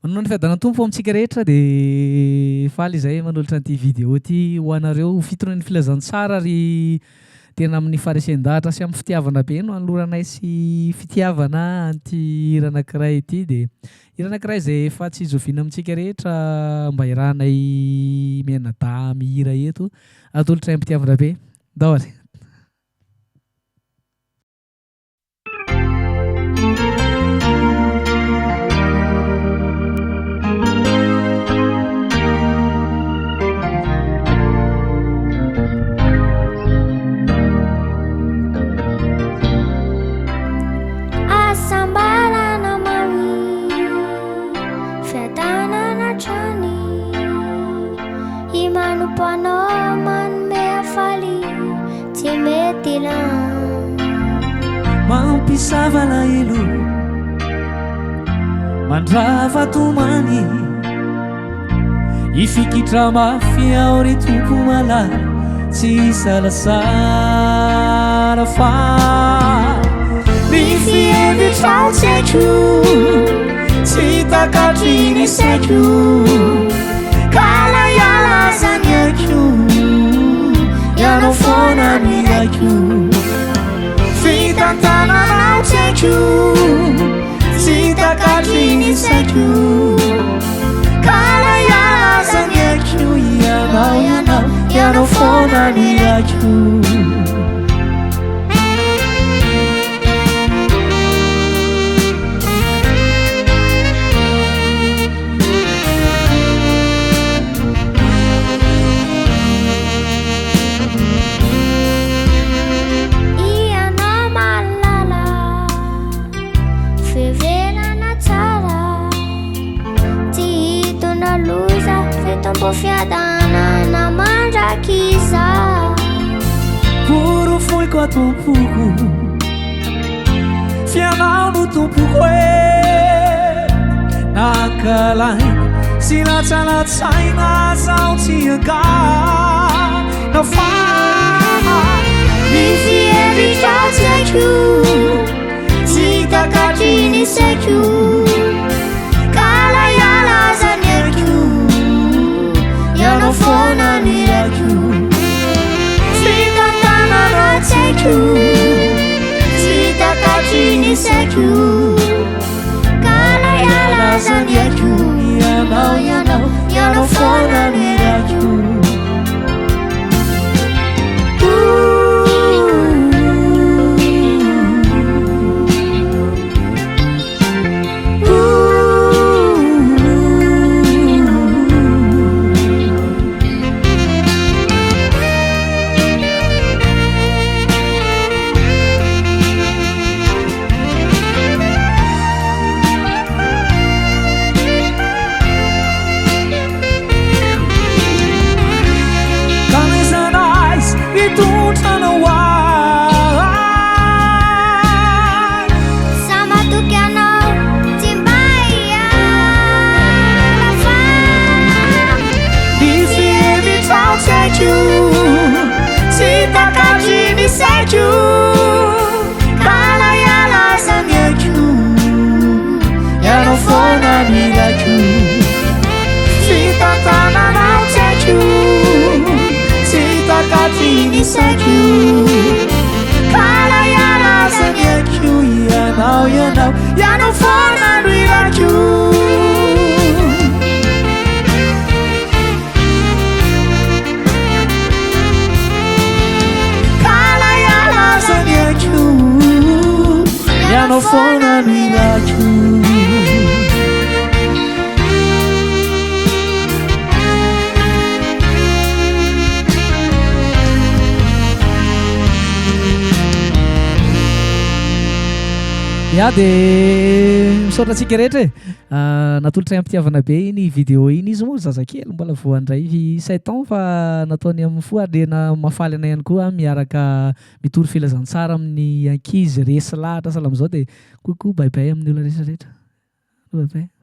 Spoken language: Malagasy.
Manao ny fiadanà tompo amintsika rehetra de faly izay manolotra an'ity vidéo ty ho anareo fitoroan'ny filazantsara ary tena amin'ny faharisan-dahatra sy am'fitiavana be no anoloranay sy fitiavana an'ty hira anankiray ity de hira anankiray zay efa tsy zoviana amintsika rehetra mba iarahanay mianadahy mihira eto atolotra am-pitiavana be. Dahory. Mampisavana elo mandrava tomany ifikitra mafy ao ry tompo malala tsy salasala fa ny fihevitrao tsy haiko tsy takatry ny saiko kala ialazany aiko ianao foana ny aiko fitantananao tsy haiko tsy takatry ny saiko kala ialazany aiko ianao foana ny aiko fiadanana mandrakiza porofoiko atompoko fianao no tompoko e nakalaina sy latsalatsaina zao tsy aga nafana ny fihevitrao tsy haiko tsy takatry ny saiko kala ialazany aiko ianao foana ny aiko fitantananao tsy haiko tsy takatry ny saiko kala ialazany aiko ianao foana ny aiko kala ialazany aiko ianao foana ny aiko fitantananao tsy haiko tsy takatry ny saiko kala ialazany aiko ianao foana ny aiko ianao foana ny aiko ya de misaotra antsika rehetra e natolotra am-pitiavana be iny vidéo iny izy moa zazakely mbola voandray 7 ans fa nataony amin'ny fo ary na mafaly anay ihany koa miaraka mitory filazantsara amin'ny ankizy resy lahatra sahala am'izao de kokoa baibay amin'ny olona rehetrarehetra bye bye